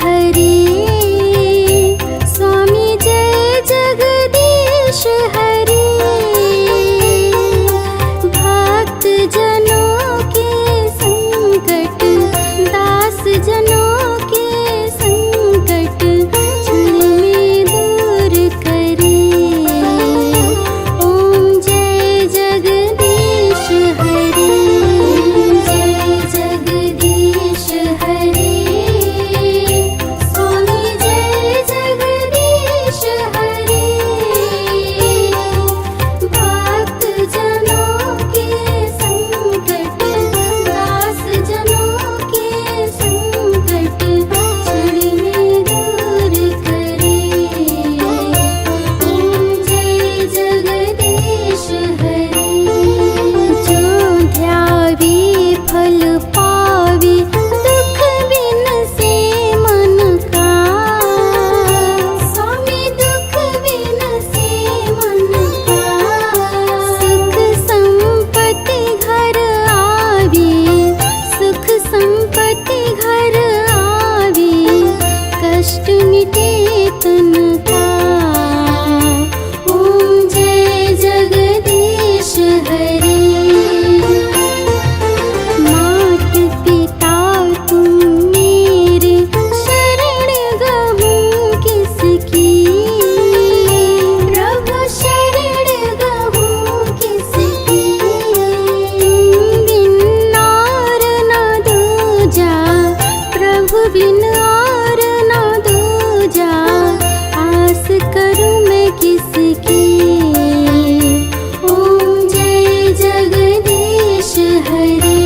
हरे। स्वामी जय जगदीश हरे। भक्त जनों के संकट, दास जनों के संकट क्षण में दूर करे। ओम जय जगदीश हरे। जय जगदीश हरे। स्वामी जय जगदीश हरे। भक्त जनों के संकट, दास जनों के संकट क्षण में दूर करे। ओम जय जगदीश हरे। जो ध्यावे फल पावे, दुख बिन से मन का। स्वामी दुख बिन से मन का। सुख संपत्ति घर आवे, सुख संपत्ति घर आवे, कष्ट मिटे तन का। ओम जय जगदीश हरे। मात पिता तुम मेरे, शरण गहूँ किसकी। प्रभु शरण गहूँ किसकी। तुम बिन और न दूजा, प्रभु बिन और न दूजा, आस करूँ मैं किसकी। ओम जय जगदीश हरे।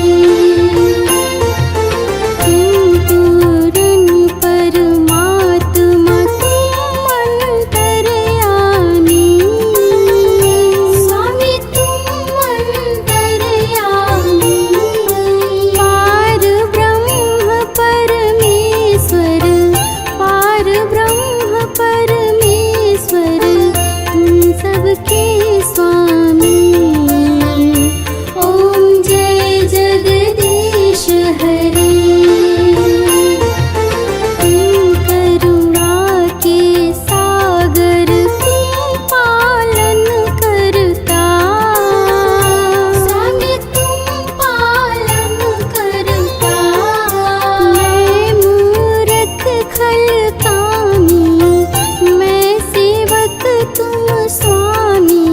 तुम पूर्ण परमात्मा, तुम अंतर्यामी। स्वामी तुम अंतर्यामी। पार ब्रह्म परमेश्वर, पार ब्रह्म परमेश्वर, तुम सबके स्वामी। ओम जय जगदीश हरे। तुम करुणा के सागर, तुम पालन करता। स्वामी तुम पालन करता। मैं मूरख खल कामी, मैं सेवक तुम स्वामी,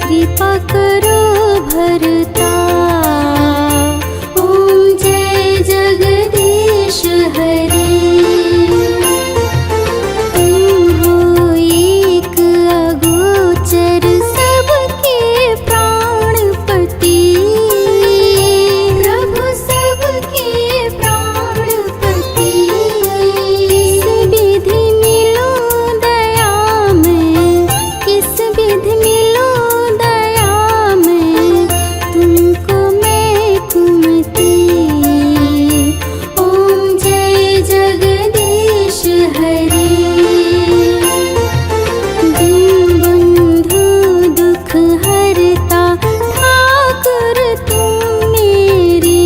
कृपा करो भरता। ओम जय जगदीश हरे। तुम हो एक अगोचर, सबके प्राणपति। प्रभु सबके प्राणपति। किस विधि मिलो दया में, किस विधि मिलो दया में, तुमको मैं कुमति। ओम जय जगदीश हरे। दीन बंधु दुख हरता, ठाकुर तुम मेरे।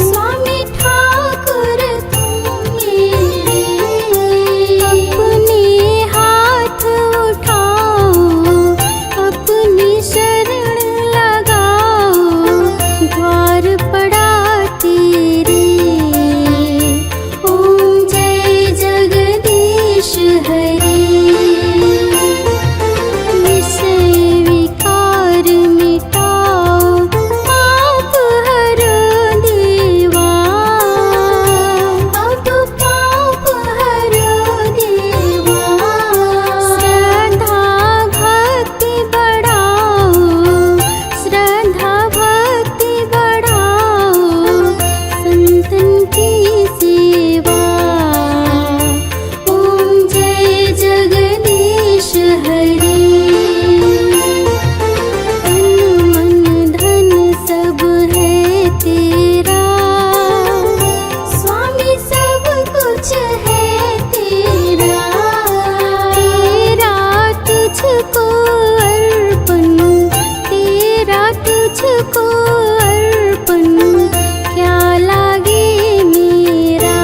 स्वामी ठाकुर तुम मेरे। अपने हाथ उठाओ, अपनी शरण लगाओ, द्वार पड़ा तेरे। ओम जय जगदीश हरे। विषय विकार मिटाओ, पाप हरो देवा। अब पाप हरो देवा। श्रद्धा भक्ति बढ़ाओ, श्रद्धा भक्ति बढ़ाओ, संतन की सेवा। ओम जय जगदीश हरे। तन मन धन सब है तेरा। स्वामी सब कुछ है तेरा। तेरा तुझको अर्पण, तेरा तुझको अर्पण, क्या लागे मेरा।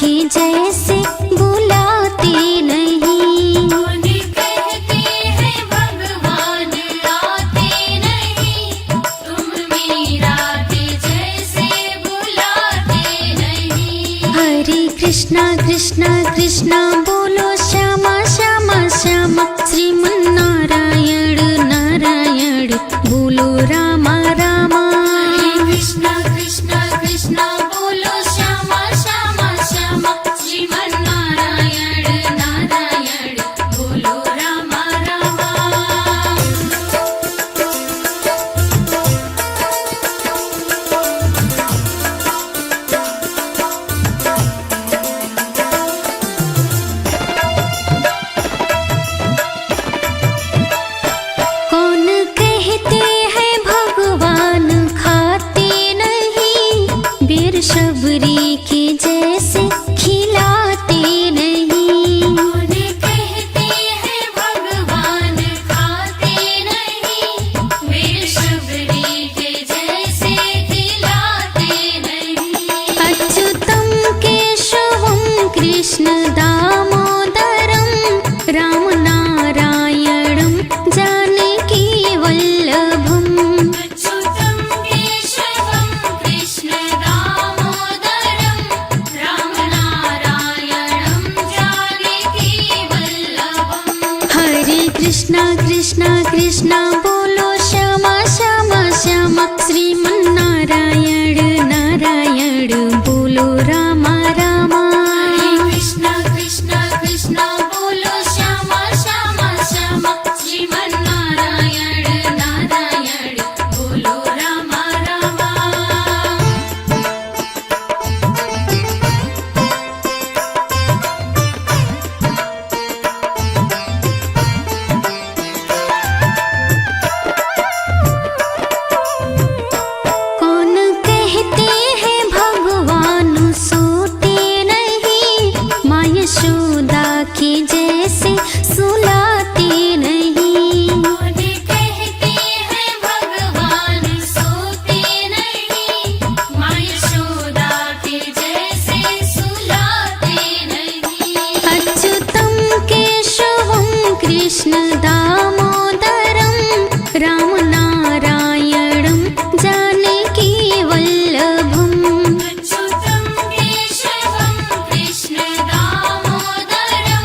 के जैसे बुलाते नहीं। कौन कहते हैं भगवान आते नहीं, तुम मीरा के जैसे बुलाते नहीं। हरे कृष्णा कृष्णा कृष्णा बोलो श्यामा श्यामा श्यामा, श्रीमन नारायण नारायण बोलो रामा रामा। हरे कृष्णा कृष्णा कृष्णा बोलो श्यामा श्यामा श्यामा, श्रीमन नारायण नारायण बोलो रामा रामा। कौन कहते हैं भगवान खाते नहीं, बेर शबरी के जैसे खिलाते नहीं। कौन कहते हैं भगवान खाते नहीं, वीर शबरी के जैसे खिलाते नहीं। अच्युतं केशवं कृष्ण दामोदरं, राम नारायणं जानकी वल्लभम्। अच्युतं केशवं कृष्ण दामोदरं, राम नारायणं जानकी वल्लभम्। हरे कृष्णा कृष्णा कृष्णा बोलो श्यामा श्यामा श्यामा, श्रीमन नारायण नारायण बोलो रामा रामा। हरे कृष्णा कृष्णा कृष्णा बोलो श्यामा श्यामा श्यामा, श्रीमन नारायण नारायण बोलो रामा रामा। कौन कहते हैं भगवान सोते नहीं, माँ यशोदा के जैसे सुलाते नहीं। कौन कहते हैं भगवान सोते नहीं, माँ यशोदा के जैसे सुलाते नहीं। अच्युतं केशवं कृष्ण दामोदरं, राम नारायणं जानकी वल्लभम्। अच्युतं केशवं कृष्ण दामोदरं,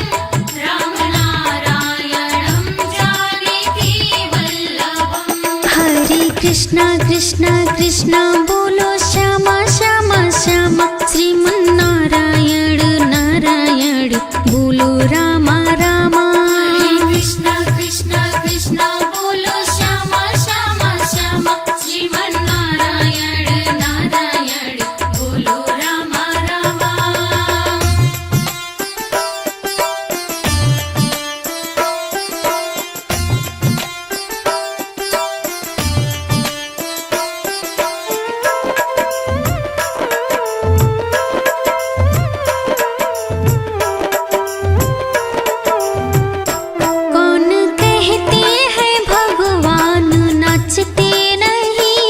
राम नारायणं जानकी वल्लभम्। हरे कृष्णा कृष्णा कृष्णा बोलो श्यामा श्यामा श्यामा, श्रीमन नारायण नारायण बोलो रामा रामा। हरे कृष्णा कृष्णा कृष्णा बोलो श्यामा श्यामा श्यामा, श्रीमन नारायण नारायण बोलो रामा रामा। कौन कहते हैं भगवान नाचते नहीं,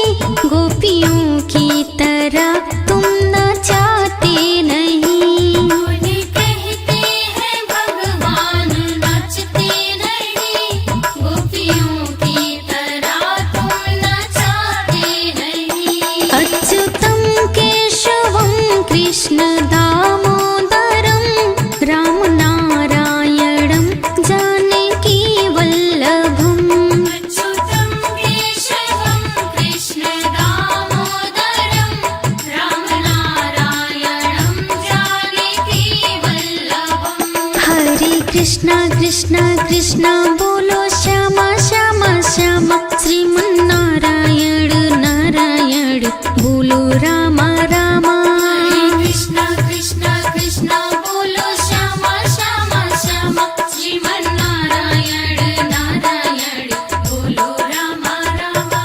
गोपियों की तरह तुम नचाते नहीं। कौन कहते हैं भगवान नाचते नहीं, गोपियों की तरह तुम नचाते नहीं। अच्युतं केशवं कृष्ण दामोदरं, राम नारायणं जानकी वल्लभम्। अच्युतं केशवं कृष्ण दामोदरं, राम नारायणं जानकी वल्लभम्। हरे कृष्णा कृष्णा कृष्णा बोलो श्यामा श्यामा श्यामा, श्रीमन नारायण नारायण बोलो रामा रामा। हरे कृष्णा कृष्णा कृष्णा बोलो श्यामा श्यामा श्यामा, श्रीमन नारायण नारायण बोलो रामा रामा।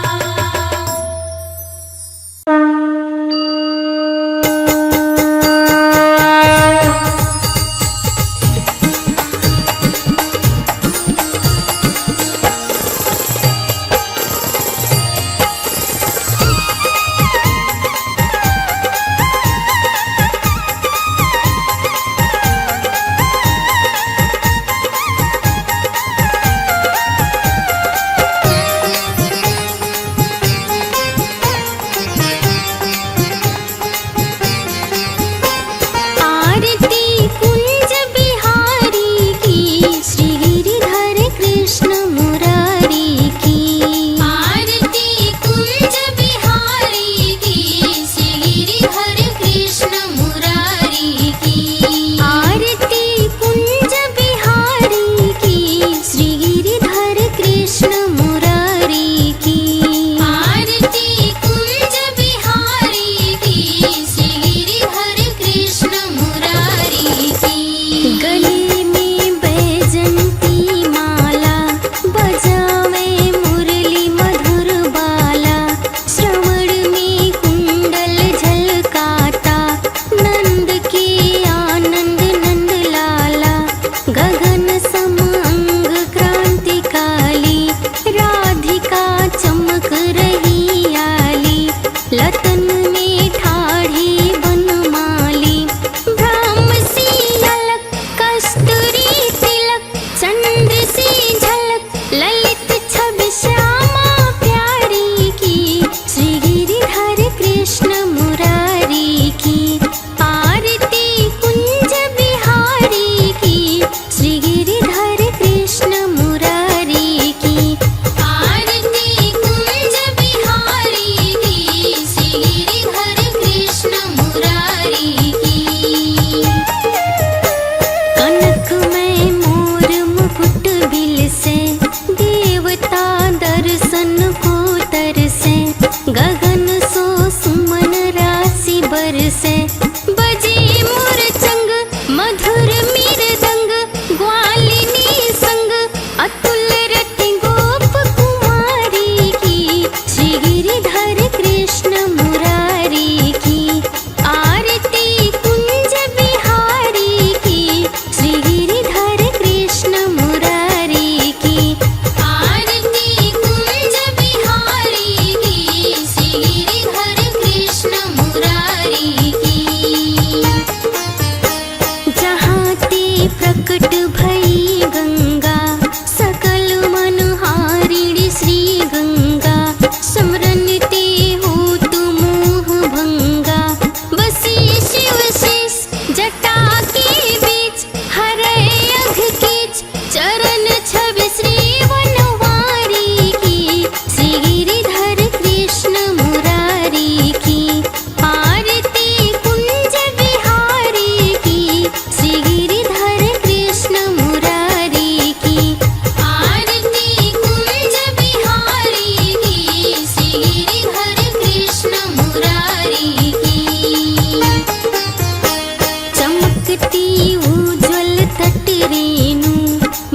रही उज्ज्वल तट रेणु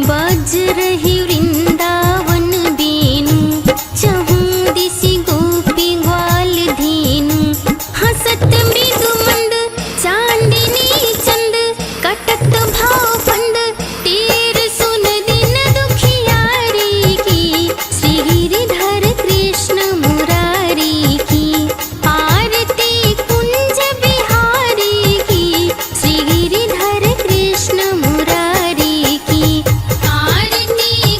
बज रही वृंदावन बेनु चहु दिशि गोपी ग्वाल धेनु हसत मृदु मंद चांदिनी चंद कटत भाव फंद तेर सुन दिन दुखियारी की श्री गिरिधर कृष्ण मुरारी की आरती कुंज बिहारी की श्री गिरिधर कृष्ण मुरारी की आरती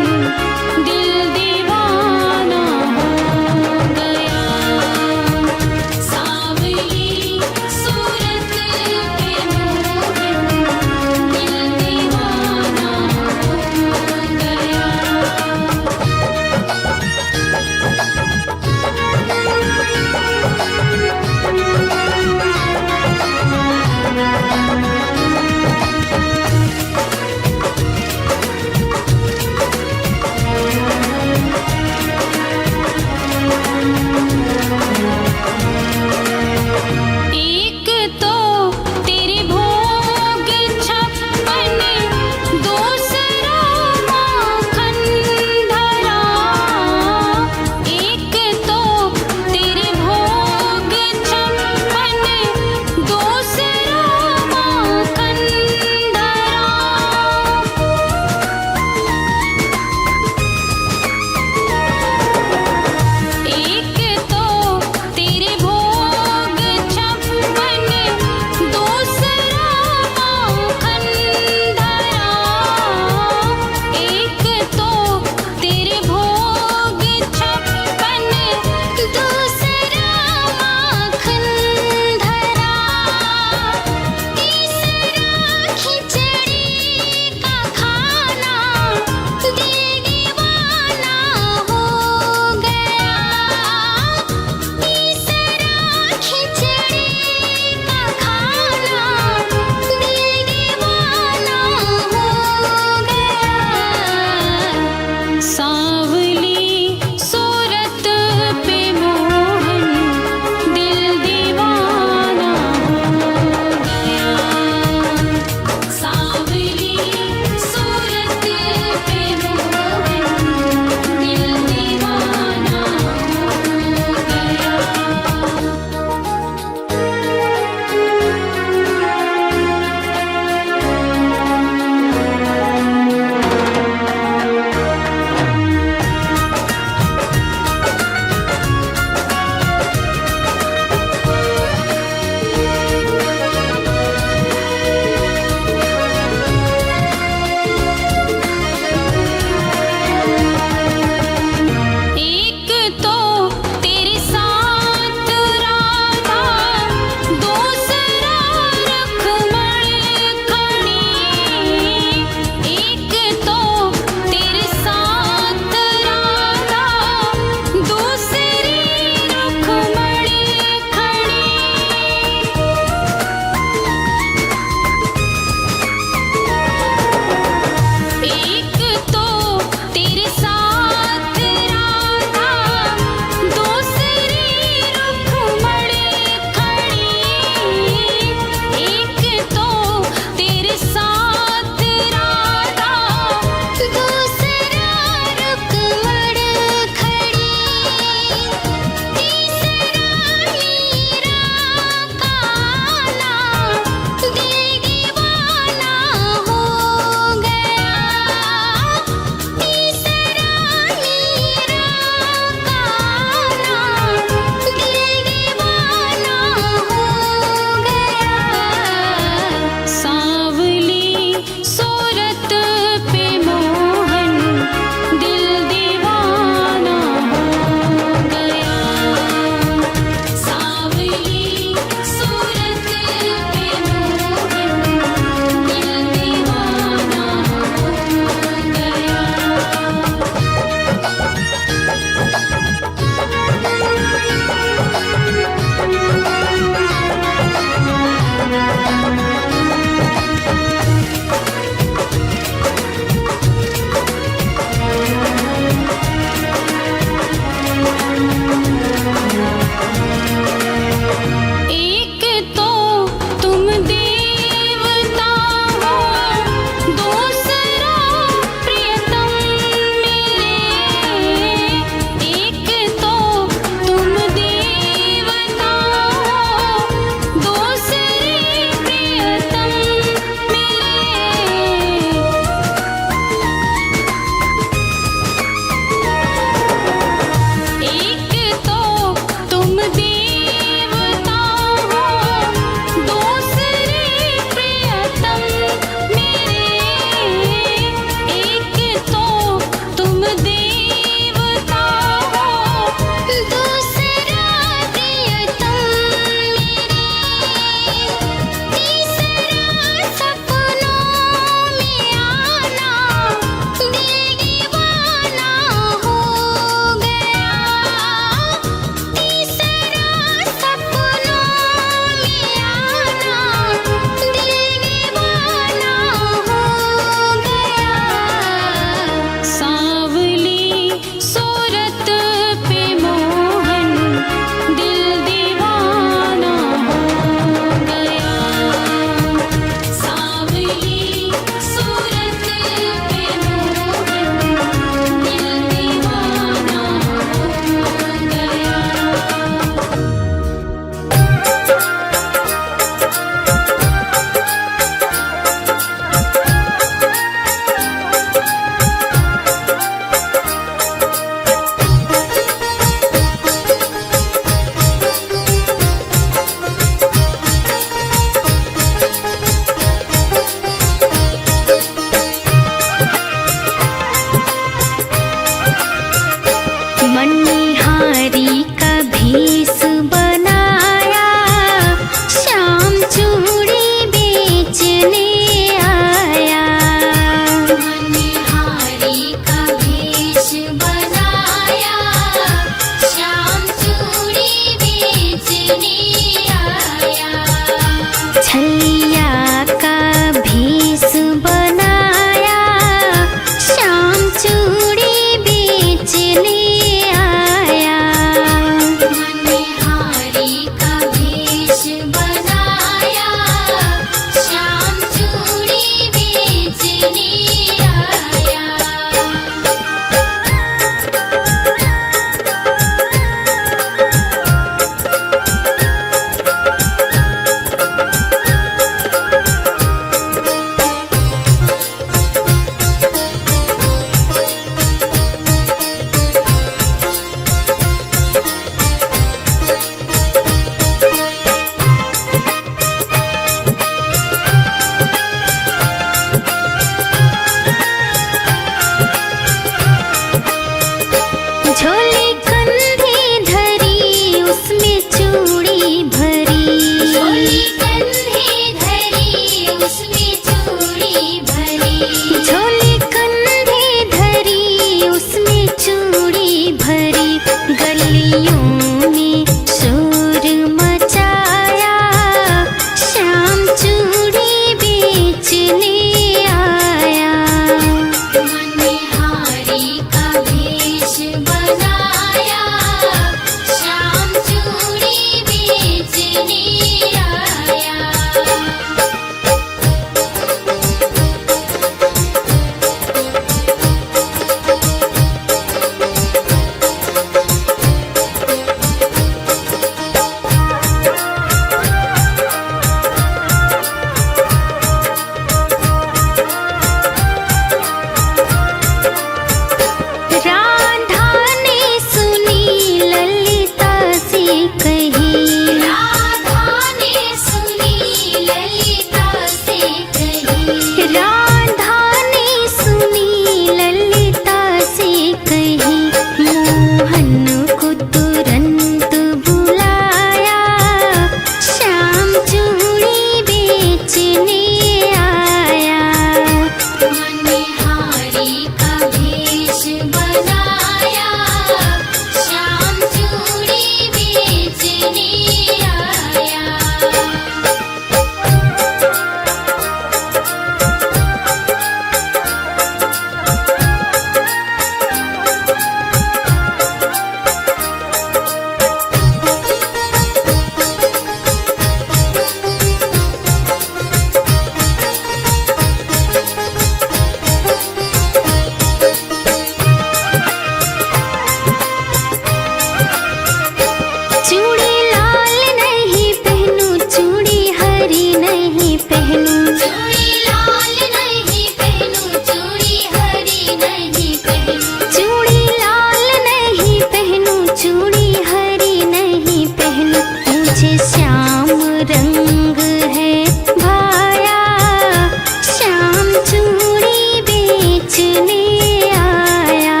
चूड़ी बेचने आया।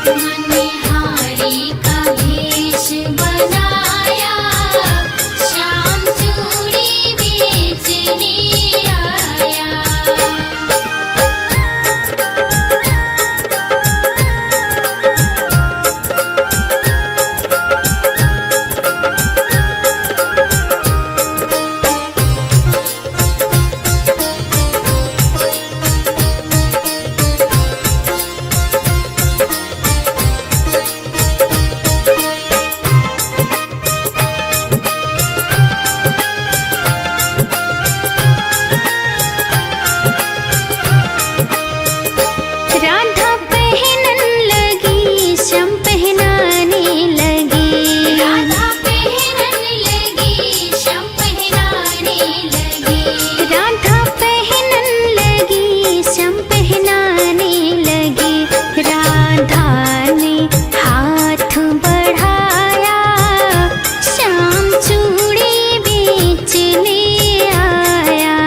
मनिहारी का भेष बनाया, श्याम चूड़ी बेचने आया। राधा पहनन लगी, श्याम पहनाने लगे। राधा पहनन लगी, श्याम पहनाने लगे। राधा पहनन लगी, श्याम पहनाने लगे। राधा ने हाथ बढ़ाया, श्याम चूड़ी बेचने आया।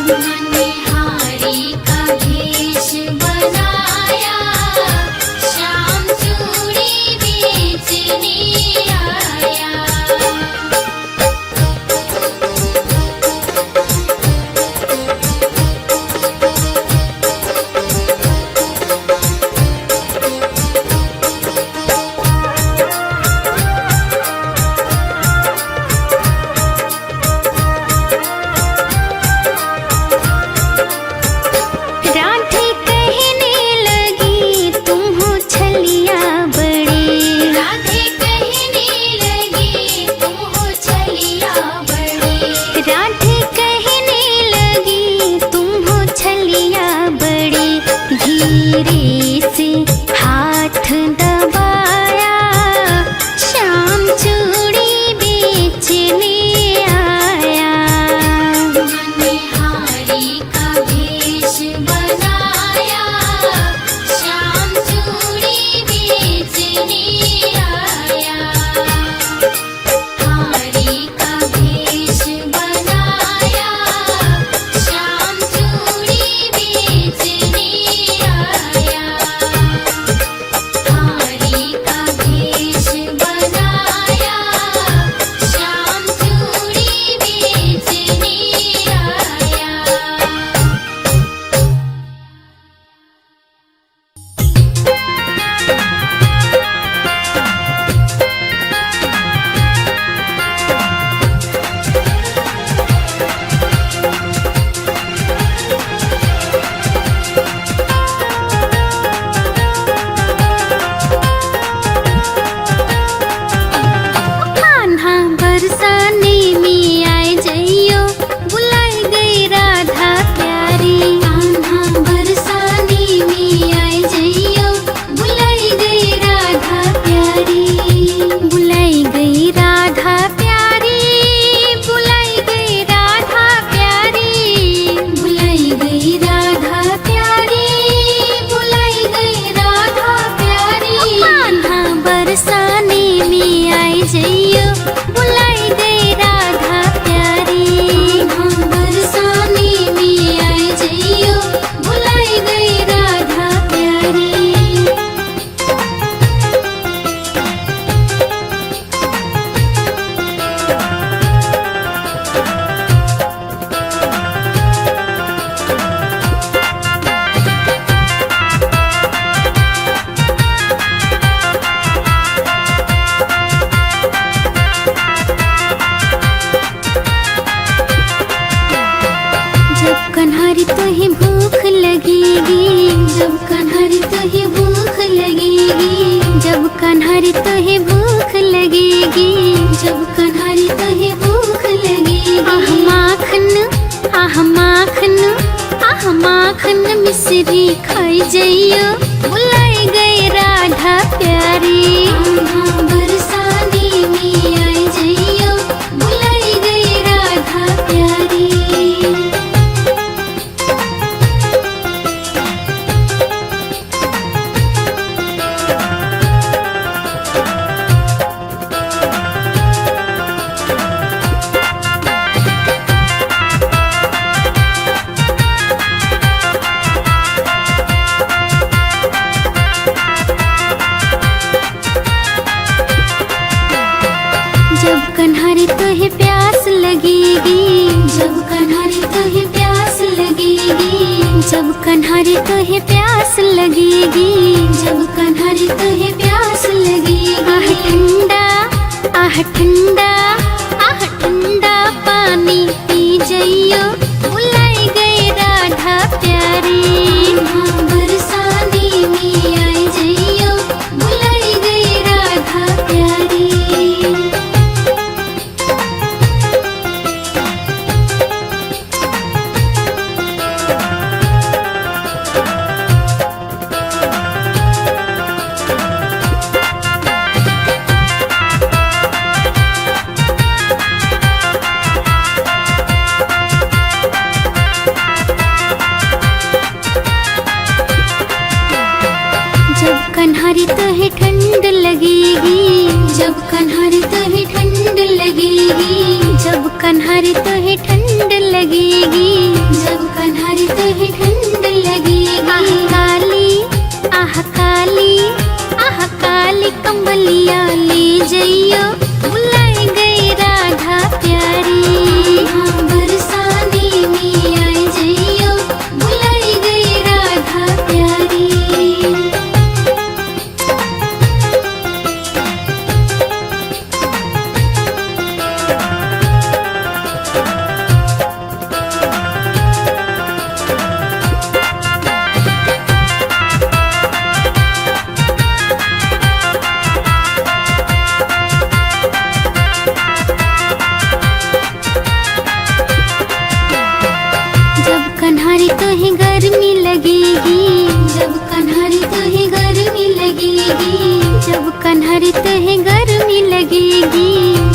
मनिहारी का भेष बनाया, श्याम चूड़ी बेचने आया। राधे कहने लगी, तुम हो छलिया बड़ी। राधे कहने लगी, तुम हो छलिया बड़ी। राधे कहने लगी, तुम हो छलिया बड़ी। धीरे से हाथ दबाया, श्याम चूड़ी बेचने आया। मनिहारी का भेष बनाया, श्याम चूड़ी बेचने आया। हारी का भेष बनाया, श्याम चूड़ी बेचने आया। हारी का भेष बनाया, श्याम चूड़ी बेचने आया। कान्हा बरसाने में आए जइयो, बुलाई गई राधा प्यारी। कान्हा बरसाने में आए जइयो, बुलाई गई राधा प्यारी। बुलाई गई राधा प्यारी, बुलाई गई राधा प्यारी। बुलाई गई राधा प्यारी, बुलाई गई राधा प्यारी। कान्हा बरसाने में आए जइयो, बुलाई गई राधा प्यारी। कान्हा बरसाने में आए जइयो, बुलाई गई राधा प्यारी। जब कन्हारी तुहे भूख लगेगी, जब कन्हारी तुहे भूख लगेगी। जब कन्हारी तुहे भूख लगेगी, जब कन्हारी तुहे भूख लगेगी। आह माखन, आह माखन, आह माखन मिश्री खाई जइयो, बुलाई गई राधा प्यारी। कान्हा बरसाने में आए जइयो, बुलाई गई राधा प्यारी। कन्हरी तुहे प्यास लगेगी, जब कन्हरी तुहे प्यास लगेगी, जब कन्हरी तुहे प्यास लगेगी, जब कन्हरी तुहे प्यास लगेगी। आह ठंडा आह ठंडा आह ठंडा पानी पी जइयो, बुलाई गई राधा प्यारी। हाँ बरसाने में आई जइयो, बुलाई गई राधा प्यारी। जब कन्हरी तुहे ठंड लगेगी, जब कन्हरी तुहे ठंड लगेगी, जब कन्हरी तुहे ठंड लगेगी, जब कन्हरी तुहे ठंड लगेगी। आह काली आह काली आह काली कंबलिया ले जइयो, बुलाई गई राधा प्यारी। हाँ बरसाने में आई जइयो, बुलाई गई राधा प्यारी। जब कन्हरी तुहे गर्मी लगेगी, जब कन्हरी तुहे गर्मी लगेगी, जब कन्हरी तुहे गर्मी लगेगी,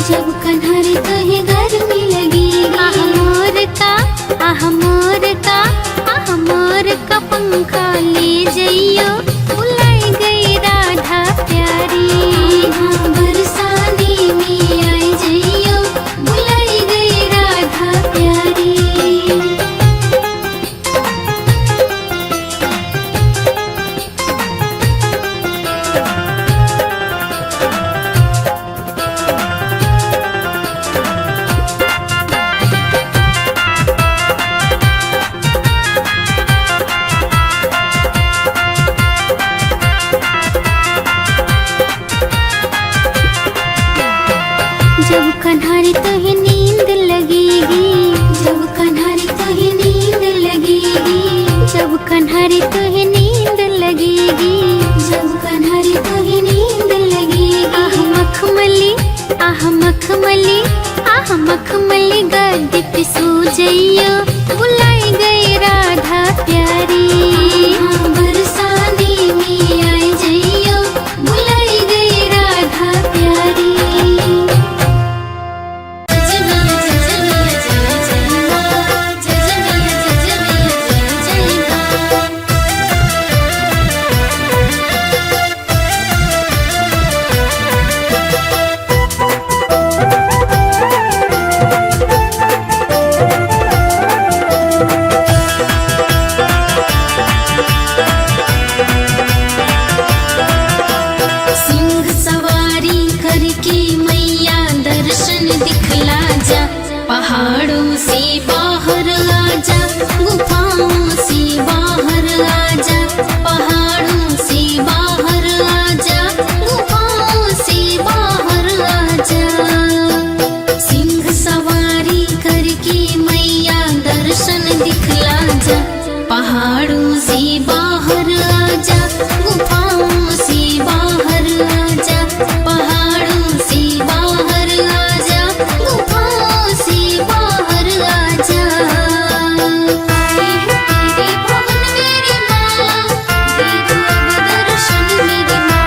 जब कन्हरी तुहे गर्मी लगेगी। आह मोर का आह मोर का आह मोर का पंखा ले जइयो, बुलाई गई राधा प्यारी। हाँ बरसाने में आई जइयो, बुलाई गई राधा प्यारी। जब कन्हरी तुहे नींद लगेगी, जब कन्हरी तुहे नींद लगेगी, जब कन्हरी तुहे नींद लगेगी, जब कन्हरी तुहे नींद लगेगी। आह मखमली आह मखमली आह मखमली गद्दी पे सो जइयो, बुलाई गई राधा प्यारी। हाँ बरसाने में आई जइयो, बुलाई गई राधा प्यारी। सिंह सवारी करके मैया दर्शन दिखला जा, पहाड़ों से बाहर आ जा, गुफाओं से बाहर आ जा, पहाड़ों से बाहर आ जा, गुफाओं से बाहर आ जा। सिंह सवारी करके मैया दर्शन दिखला जा, पहाड़ों से बाहर आ जा, गुफाओं से बाहर आ जा, पहाड़ों से बाहर आ जा, गुफाओं से बाहर आ जा। तेरे भवन मेरी माँ, दे दो अब दर्शन मेरी माँ।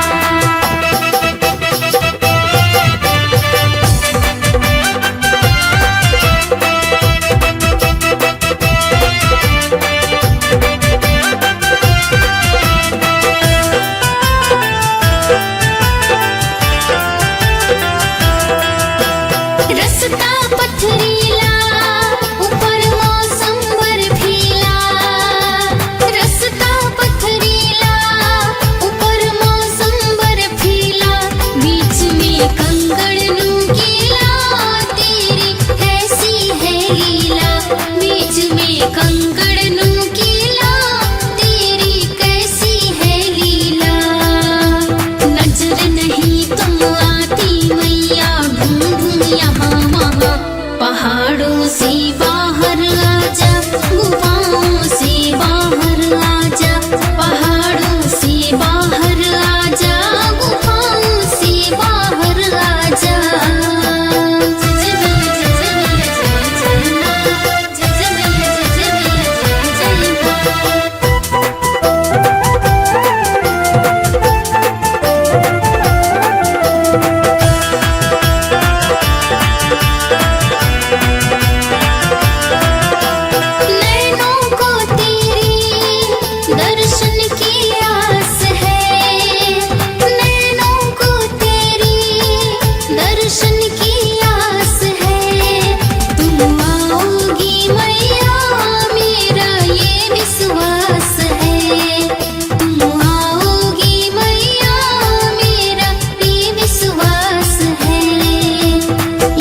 यहाँ वहाँ, पहाड़ों से बाहर आजा, गुफाओं से बाहर आजा, पहाड़ों से बाहर आजा, गुफाओं से बाहर आजा। जय मैया जय मैया जय जय माँ, जय मैया जय मैया जय जय माँ। नैनों को तेरे दर्शन की आस है, नैनों को तेरे दर्शन की आस है। तुम आओगी मैया मेरा ये विश्वास है, तुम आओगी मैया मेरा ये विश्वास है।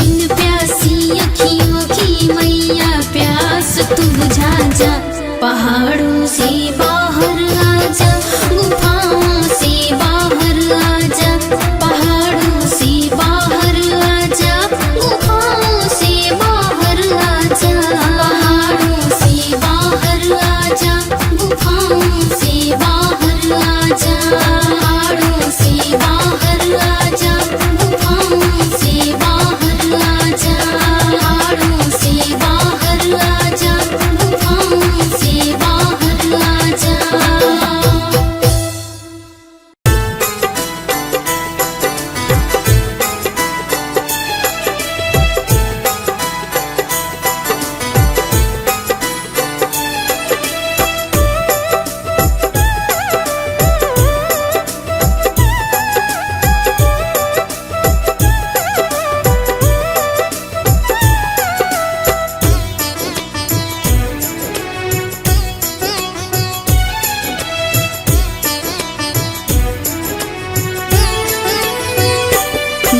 इन प्यासी अखियों की मैया प्यास तू बुझा जा, पहाड़ों से बाहर आजा, गुफाओं से बाहर आजा, पहाड़ों से बाहर आजा, गुफाओं से बाहर आजा, पहाड़ों से बाहर आजा, गुफाओं से बाहर आजा, पहाड़ों से बाहर आजा, गुफाओं से बाहर आजा, पहाड़ों से बाहर आजा, गुफाओं से बाहर आजा।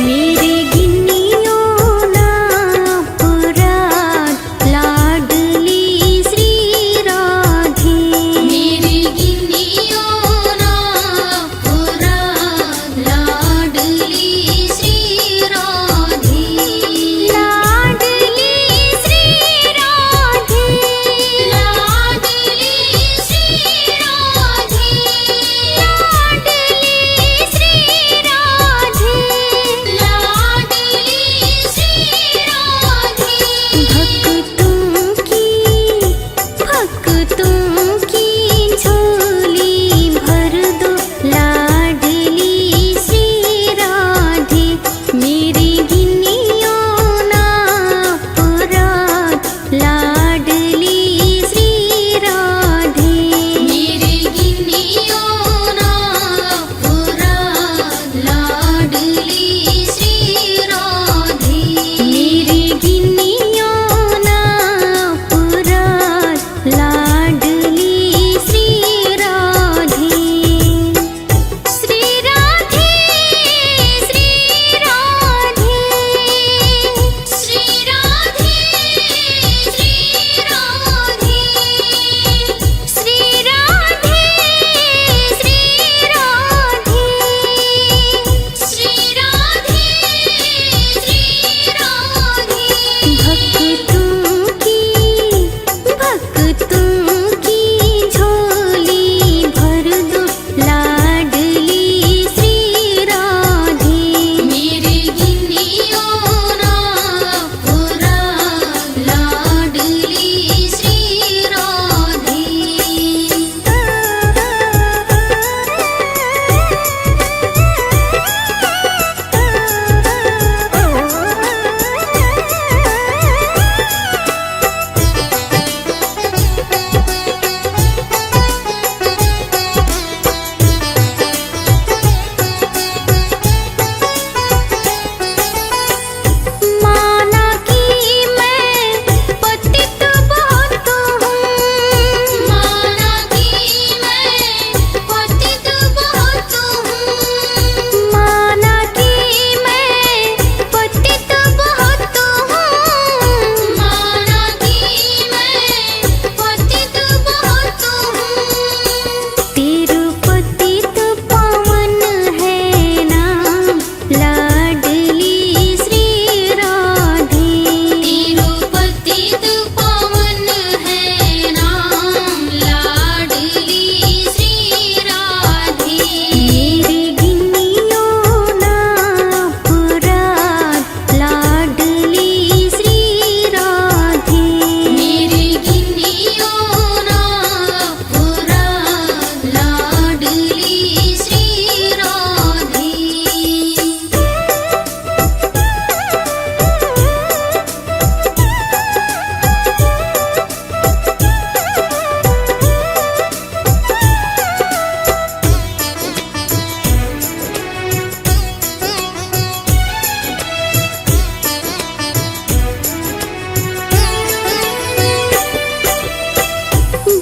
मेरे गिन्नियों ना पुराण लाडली श्री राधे, मेरे गिन्नियों ना पुराण लाडली श्री राधे, लाडली श्री राधे, लाडली श्री राधे, लाडली श्री राधे, लाडली श्री राधे। भक्तों की झोली भर दो लाडली श्री राधे, मेरी गिन्नियों ना पुराण लाडली श्री राधे, मेरी गिन्नियों ना पुराण लाडली श्री राधे, मेरी गिन्नियों ना पुराण लाडली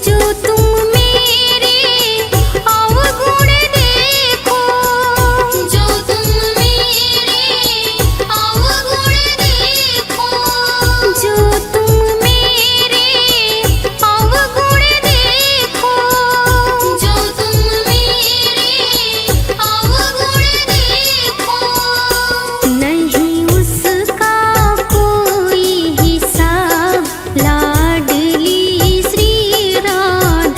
जो तुम मेरे अवगुण देखो, जो तुम मेरे अवगुण देखो, जो तुम मेरे अवगुण देखो, जो तुम मेरे अवगुण देखो। नहीं उसका कोई हिसाब लाडली श्री राधे।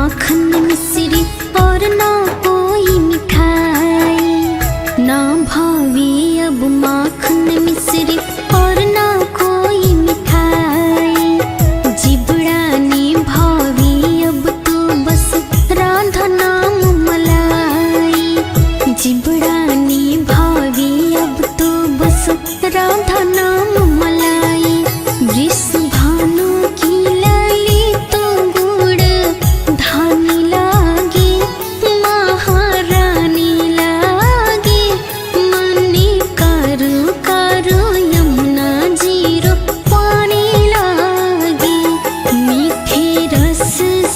माखन मिश्री और ना कोई मिठाई। ना भावे अब माखन मिश्री और ना कोई मिठाई। जिबड़ानी भावे अब तो बस राधा नाम मलाई। जिबड़ानी भावे अब तो बस राधा नाम मलाई। वृषभानु की लाली तो गुड़ धानी लागे, महारानी लागे। मने कारो कारो यमुना जीरो पानी लागे। मीठे रस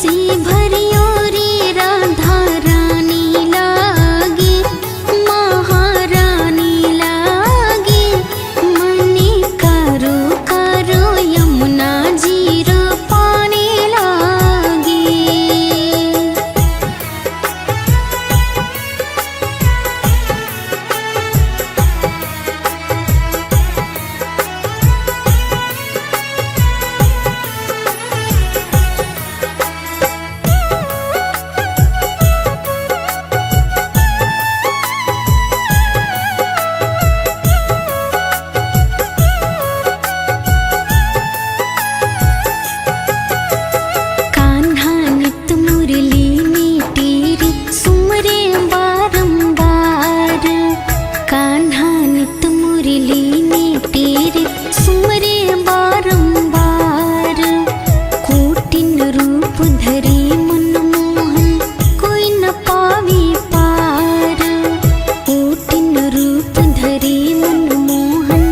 से भरियो रे राधा रानी लागे, महारानी लागे। मने कारो कारो यमुना जीरो पानी लागे। कान्हा नित मुरली में तेरी सुमरे बारंबार। कान्हा नित मुरली में तेरे सुमरे बारंबार। कोटिन रूप धरे मनमोहन कोई न पावे पार। कोटिन रूप धरे मनमोहन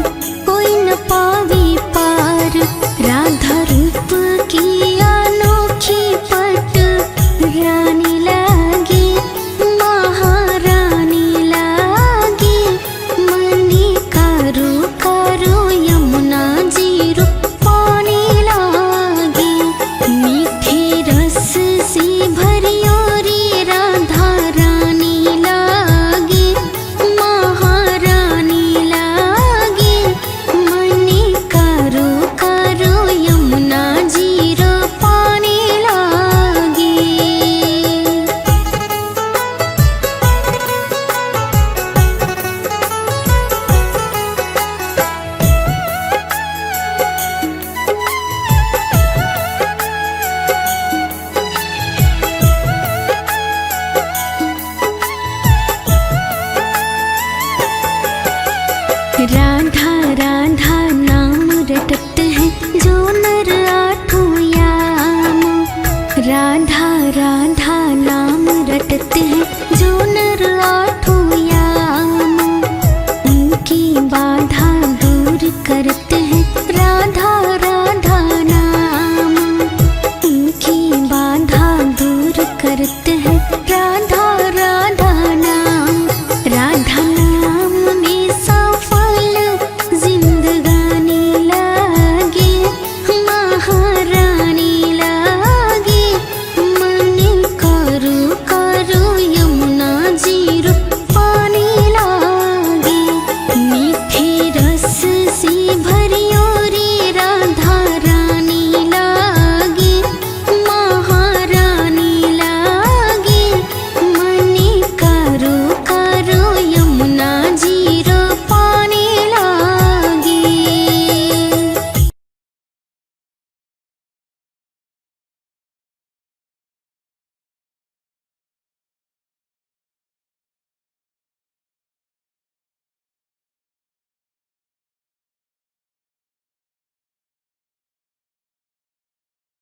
कोई न पावे पार। राधा रूप की अनोखी पट रानी लागे, महारानी लागे। मने कारो कारो यमुना जीरो पानी लागे। मीठे रस से भरियो रे राधा रानी लागे, महारानी लागे। मने कारो कारो यमुना जीरो पानी लागे। राधा राधा नाम रटत है जो नर आठों याम। राधा राधा नाम रटत है जो नर आठों याम। उनकी बाधा दूर करत